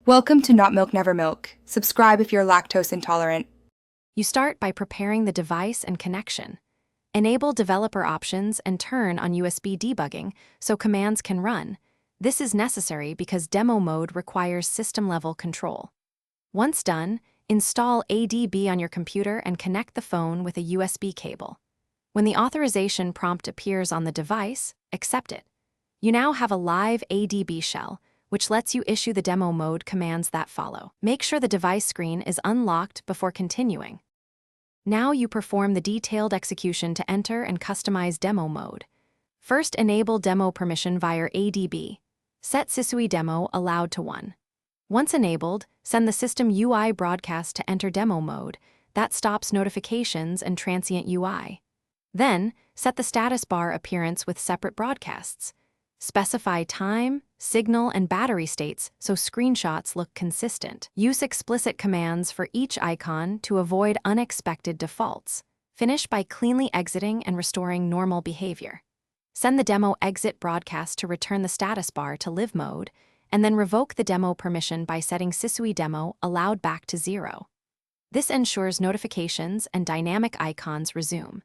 Welcome to Not Milk Never Milk. Subscribe if you're lactose intolerant. You start by preparing the device and connection. Enable developer options and turn on USB debugging so commands can run. This is necessary because demo mode requires system-level control. Once done, install ADB on your computer and connect the phone with a USB cable. When the authorization prompt appears on the device, accept it. You now have a live ADB shell, which lets you issue the demo mode commands that follow. Make sure the device screen is unlocked before continuing. Now you perform the detailed execution to enter and customize demo mode. First, enable demo permission via ADB. Set Sysui Demo allowed to 1. Once enabled, send the system UI broadcast to enter demo mode. That stops notifications and transient UI. Then, set the status bar appearance with separate broadcasts. Specify time, signal, and battery states so screenshots look consistent. Use explicit commands for each icon to avoid unexpected defaults. Finish by cleanly exiting and restoring normal behavior. Send the demo exit broadcast to return the status bar to live mode, and then revoke the demo permission by setting Sysui Demo allowed back to 0. This ensures notifications and dynamic icons resume.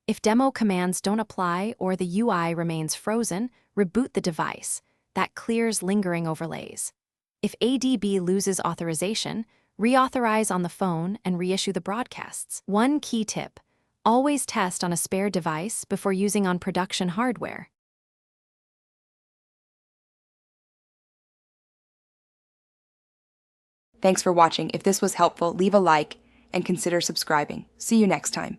If demo commands don't apply or the UI remains frozen, reboot the device. That clears lingering overlays. If ADB loses authorization, reauthorize on the phone and reissue the broadcasts. One key tip: always test on a spare device before using on production hardware. Thanks for watching. If this was helpful, leave a like and consider subscribing. See you next time.